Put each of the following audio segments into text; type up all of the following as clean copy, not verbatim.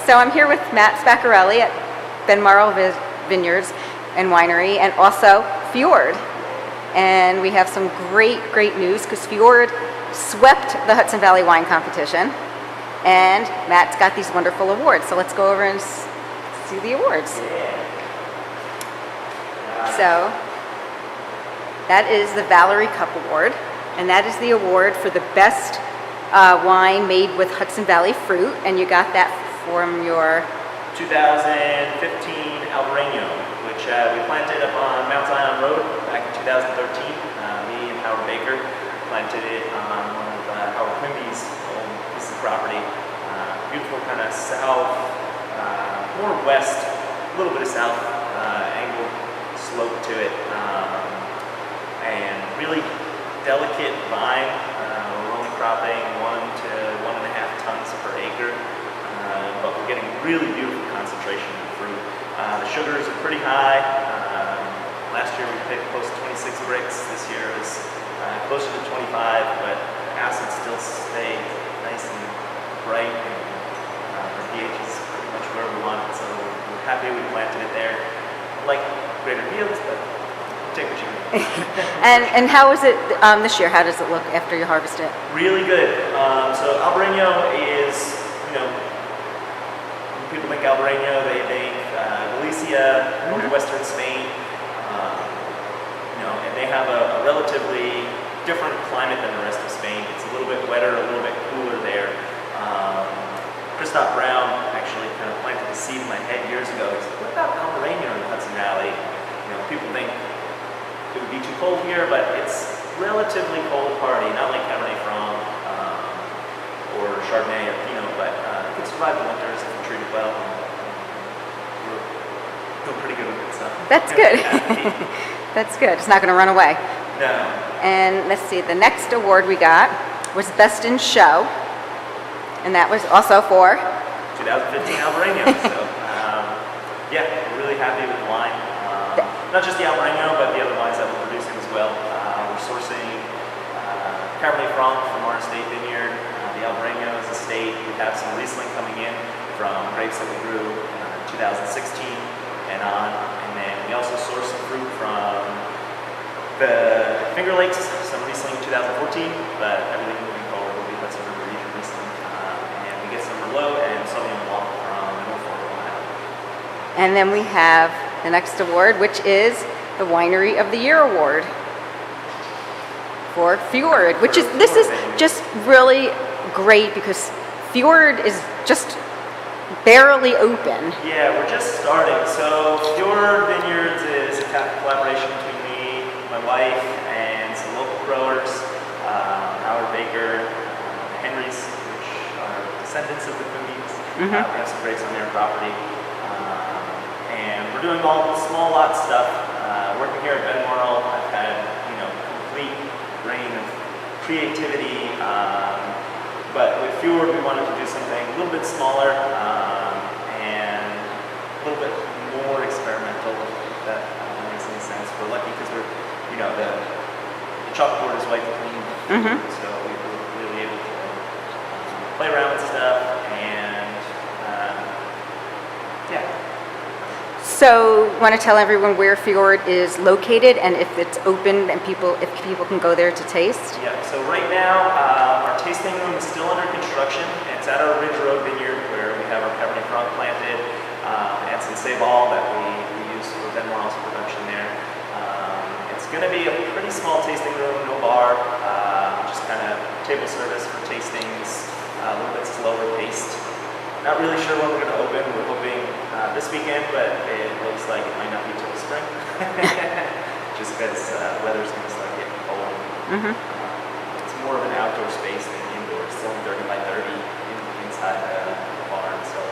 So I'm here with Matt Spaccarelli at Benmarl Vineyards and Winery, and also Fjord. And we have some great news because Fjord swept the Hudson Valley Wine Competition, and Matt's got these wonderful awards. So let's go over and see the awards. So that is the Valerie Cup Award, and that is the award for the best wine made with Hudson Valley fruit, and you got that from your 2015 Albarino, which we planted up on Mount Zion Road back in 2013. Me and Howard Baker planted it on one of Howard Quimby's own piece of property. Beautiful kind of south, more west, a little bit of south angled slope to it, and really delicate vine. We're only cropping 1 to 1.5 tons per acre, but we're getting really beautiful concentration of fruit. The sugars are pretty high. Last year we picked close to 26 bricks. This year is closer to 25, but acids still stay nice and bright, and the pH is pretty much where we want it, so we're happy we planted it there. Like greater yields, but take what you need. and how is it this year? How does it look after you harvest it? Really good. So Albarino is, when people think Albarino, they think Galicia, northwestern Spain, and they have a relatively different climate than the rest of Spain. It's a little bit wetter, a little bit cooler there. Christoph Brown actually kind of planted the seed in my head years ago. He said, what about Albarino in the Hudson Valley? People think it would be too cold here, but it's relatively cold hardy, not like Cabernet Franc or Chardonnay or Pinot, but it can survive the winters if you treat it well. We're doing pretty good with it. So. That's good. That's good. It's not going to run away. No. And let's see, the next award we got was Best in Show, and that was also for 2015 Albarino. So yeah, we're really happy with the wine. Not just the Albarino, but the other wines that we're producing as well. We're sourcing Cabernet Franc from our estate vineyard. The Albarino is estate. We have some Riesling coming in from grapes that we grew in 2016 and on. And then we also source some fruit from the Finger Lakes, some Riesling 2014, but everything moving forward will be Hudson River region Riesling. And we get some Merlot and Sauvignon Blanc from Norfolk, Ohio. And then we have the next award, which is the Winery of the Year Award for Fjord, which is, this is just really great because Fjord is just barely open. Yeah, we're just starting. So Fjord Vineyards is a collaboration between me, my wife, and some local growers, Howard Baker, Henry's, which are descendants of the Quimby's. We have some grapes on their property. And we're doing all the small lot stuff. Working here at Benmarl, I've had complete reign of creativity. But with Fjord, we wanted to do something a little bit smaller and a little bit more experimental. If that makes any sense. We're lucky because we're, the chalkboard is white clean, so we were really able to play around with stuff and yeah. So, want to tell everyone where Fjord is located and if it's open and if people can go there to taste? Yeah. So right now, our tasting room is still under construction. It's at our Ridge Road Vineyard where we have our Cabernet Franc planted, and some Sable that we use for Benmarl's production there. It's going to be a pretty small tasting room, no bar, just kind of table service for tastings, a little bit slower paced. Not really sure when we're going to open. We're hoping this weekend, but it looks like it might not be till spring, just because weather's going to start getting cold. It's more of an outdoor space than indoor. It's only 30 by 30 inside the barn. So.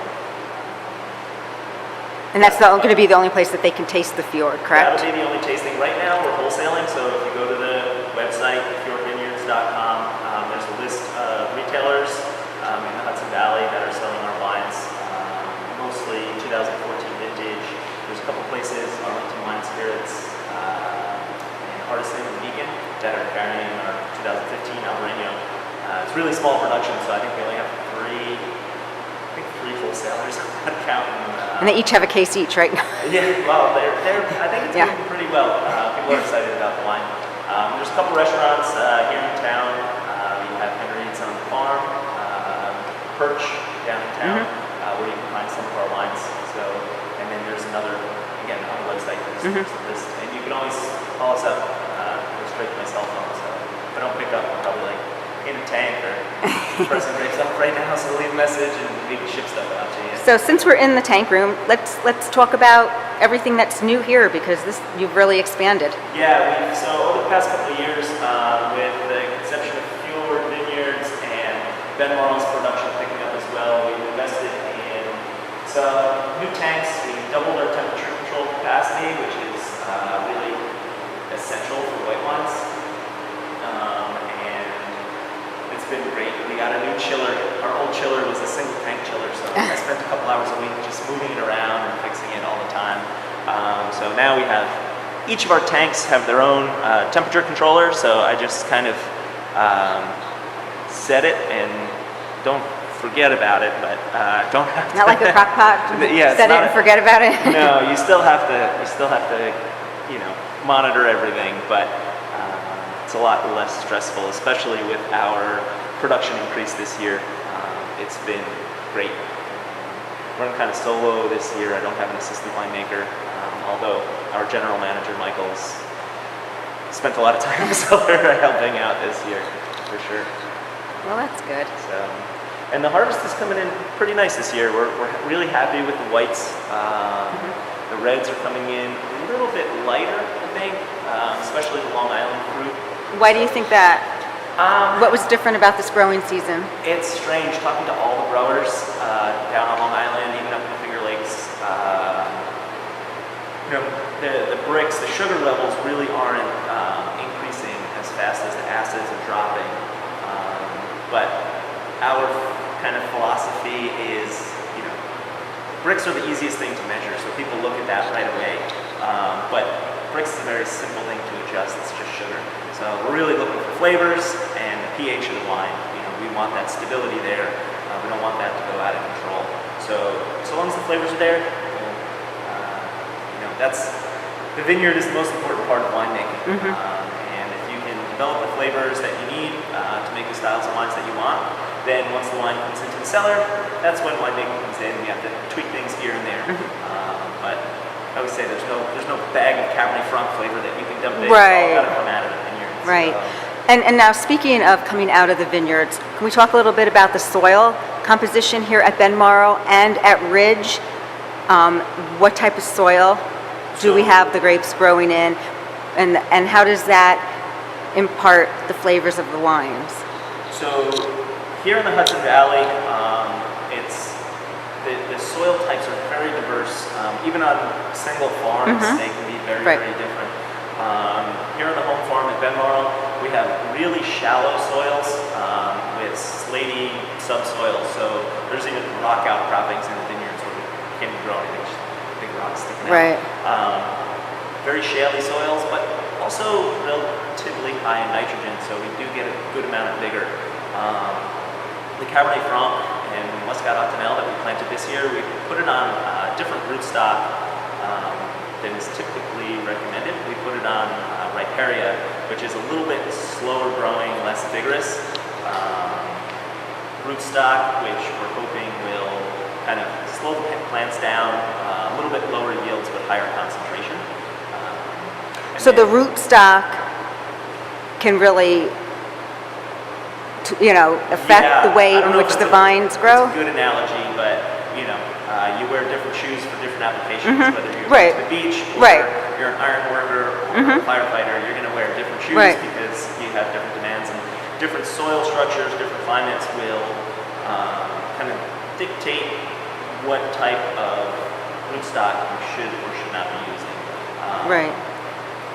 And that's going to be the only place that they can taste the Fjord, correct? That'll be the only tasting. Right now, we're wholesaling, so if you go to the website, fjordvineyards.com, there's a list of retailers in the Hudson Valley that are selling our wines, mostly 2014 vintage. There's a couple places, Arlington Wine Spirits and Artisan and Beacon, that are carrying our 2015 Albarino. It's really small production, so I think we only have three wholesalers on that account. And they each have a case each, right? Yeah, well, I think it's Yeah. doing pretty well. People are excited about the wine. There's a couple restaurants here in town. You have Henry's on the Farm, Perch down in town, where you can find some of our wines. So, and then there's another, again, on the website, there's a list. And you can always call us up, go straight to my cell phone. So if I don't pick up, I'm probably like in a tank or pressing grapes up right now, so leave a message and we can ship stuff out to you. So since we're in the tank room, let's talk about everything that's new here, because you've really expanded. Yeah, so over the past couple of years, with the conception of Fjord Vineyards and Benmarl's production picking up as well, we've invested in some new tanks. We doubled our temperature control capacity, which is really essential for white wines. And it's been great. We got a new chiller. Our old chiller was a single tank chiller, so I spent a couple hours a week just moving it around and fixing it all the time. So now we have, each of our tanks have their own temperature controller, so I just kind of set it and don't forget about it, but don't have to. Not like a crock pot. Yeah, set it and forget about it. No, you still have to, monitor everything, but it's a lot less stressful, especially with our production increase this year. It's been great. We're kind of solo this year. I don't have an assistant winemaker, although our general manager, Michael's, spent a lot of time in the cellar helping out this year, for sure. Well, that's good. So, and the harvest is coming in pretty nice this year. We're really happy with the whites. The reds are coming in a little bit lighter, I think, especially the Long Island fruit. Why do you think that? What was different about this growing season? It's strange talking to all the growers down on Long Island, even up in the Finger Lakes. The bricks, the sugar levels really aren't increasing as fast as the acids are dropping. But our kind of philosophy is, bricks are the easiest thing to measure, so people look at that right away. But bricks is a very simple thing to adjust. It's just sugar. So we're really looking for flavors and the pH of the wine. We want that stability there. We don't want that to go out of control. So long as the flavors are there, that's the vineyard is the most important part of winemaking. And if you can develop the flavors that you need to make the styles of wines that you want, then once the wine comes into the cellar, that's when winemaking comes in. We have to tweak things here and there. But I would say there's no bag of Cabernet Franc flavor that you can dump in. Right. It's all got to come out of the vineyard. Right. So. And now, speaking of coming out of the vineyards, can we talk a little bit about the soil composition here at Benmarl and at Ridge? What type of soil do we have the grapes growing in, and how does that impart the flavors of the wines? So here in the Hudson Valley, it's the soil types are very diverse. Even on single farms, they can be very, very different. Here on the home farm at Benmarl, we have really shallow soils with slaty subsoils. So there's even rock outcroppings in the vineyards where we can't even grow anything, just big rocks sticking out. Right. Very shaly soils, but also relatively high in nitrogen, so we do get a good amount of vigor. The Cabernet Franc and Muscat Octanel that we planted this year, we put it on different rootstock than is typically recommended. We put it on Riparia, which is a little bit slower growing, less vigorous rootstock, which we're hoping will kind of slow the plants down, a little bit lower yields but higher concentration. So the rootstock can really, affect the way in which the vines grow? It's a good analogy, but you wear different shoes for different applications, whether you're going to the beach or you're an iron worker or a firefighter, you're going to wear different shoes because you have different demands, and different soil structures, different climates will kind of dictate what type of rootstock you should or should not be using.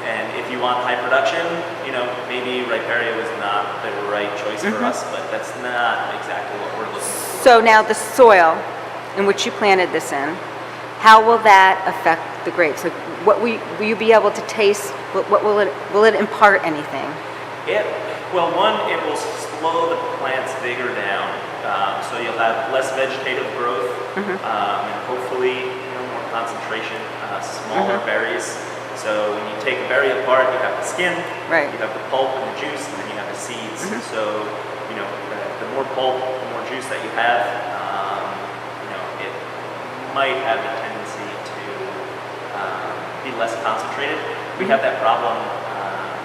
And if you want high production, maybe Riparia was not the right choice for us, but that's not exactly what we're looking for. So now the soil in which you planted this in, how will that affect the grapes? Like, what will you be able to taste? What will it impart anything? Well, one, it will slow the plant's vigor down, so you'll have less vegetative growth, and hopefully, more concentration, smaller berries. So when you take a berry apart, you have the skin, Right. you have the pulp and the juice, and then you have the seeds. So, the more pulp, the more juice that you have, it might have a tendency to be less concentrated. We have that problem,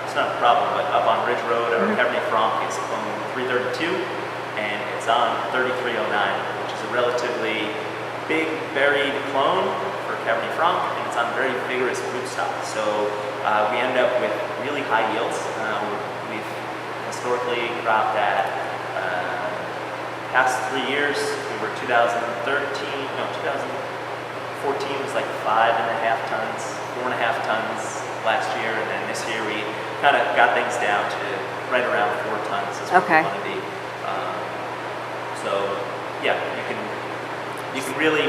it's not a problem, but up on Ridge Road, our Cabernet Franc is clone 332, and it's on 3309, which is a relatively big berried clone for Cabernet Franc, and it's on very vigorous rootstock. So we end up with really high yields. We've historically cropped at past 3 years. We were 2014 was like 5.5 tons, 4.5 tons last year, and then this year we kind of got things down to right around 4 tons is where we want to be. So yeah, you can really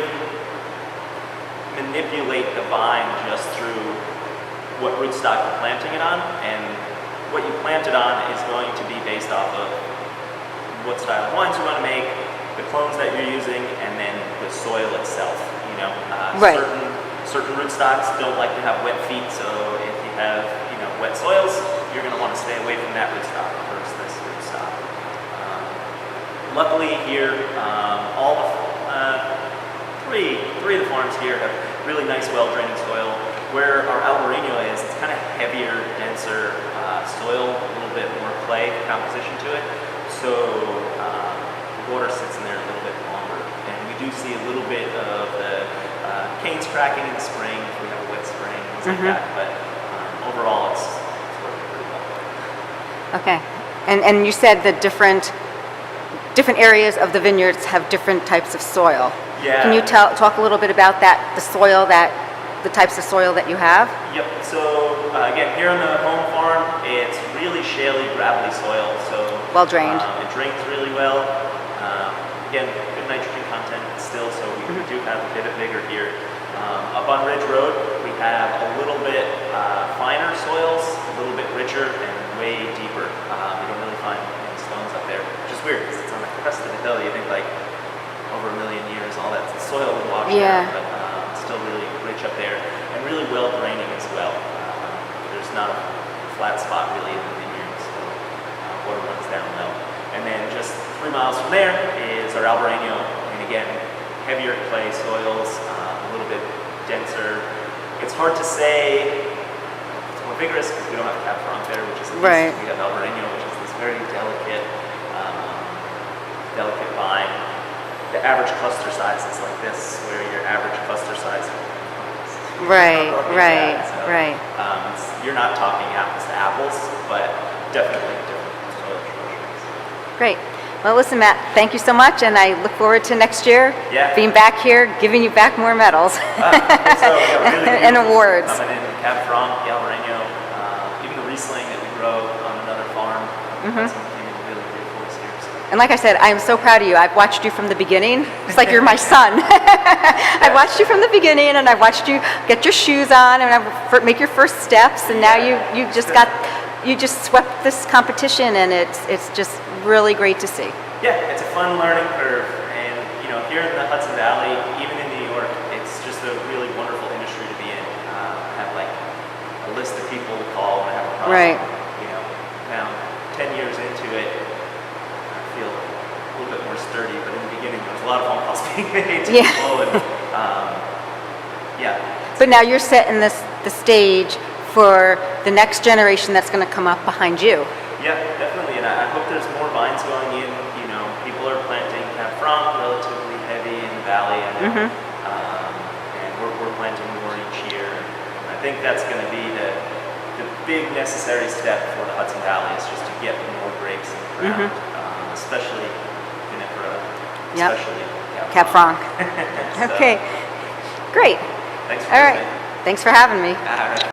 manipulate the vine just through what rootstock you're planting it on, and what you plant it on is going to be based off of what style of wines you want to make, the clones that you're using, and then the soil itself. Right. Certain rootstocks don't like to have wet feet, so if you have wet soils, you're going to want to stay away from that rootstock versus this rootstock. Luckily here, all the three of the farms here have really nice, well-draining soil. Where our Albarino is, it's kind of heavier, denser soil, a little bit more clay composition to it. So the water sits in there a little bit longer, and we do see a little bit of the canes cracking in the spring if we have a wet spring, things like that. But overall, it's working pretty well. Okay. And you said the different areas of the vineyards have different types of soil. Yeah. Can you talk a little bit about that, the types of soil that you have? Yep. So again, here on the home farm, it's really shaly, gravelly soil. So Well drained. It drains really well. Again, good nitrogen content still, so we do have a bit of vigor here. Up on Ridge Road, we have a little bit finer soils, a little bit richer, and way deeper. We don't really find any stones up there, which is weird because it's on the crest of the hill. You think like over 1 million years, all that soil would wash down, but it's still really rich up there, and really well draining as well. There's not a flat spot really in the vineyard, so water runs down low. And then just 3 miles from there is our Albarino, and again, heavier clay soils, a little bit denser. It's hard to say it's more vigorous because we don't have Cab Franc there, which is the Right. We have Albarino, which is this very delicate vine. The average cluster size is like this, where your average cluster size Right. you're not talking apples to apples, but definitely different soil structures. Great. Well, listen, Matt, thank you so much, and I look forward to next year being back here, giving you back more medals Really and awards. Coming in Cab Franc, Albarino, even the Riesling that we grow on another farm, that's something really beautiful this year. So. And like I said, I am so proud of you. I've watched you from the beginning. It's like you're my son. I watched you from the beginning, and I watched you get your shoes on and make your first steps, and now you just swept this competition, and it's just really great to see. Yeah, it's a fun learning curve, and here in the Hudson Valley, even in New York, it's just a really wonderful industry to be in. I have like a list of people to call when I have a problem. Right. Now 10 years into it, I feel a little bit more sturdy, but in the beginning there was a lot of phone calls being made to people, and But now you're setting the stage for the next generation that's going to come up behind you. Yeah, definitely, and I hope there's more vines going in. People are planting Cab Franc, relatively heavy in the valley, and we're planting more each year. And I think that's going to be the big necessary step for the Hudson Valley, is just to get more grapes in the ground, especially vinifera, especially Cab Franc. Okay, great. Thanks for All right, thanks for having me. All right.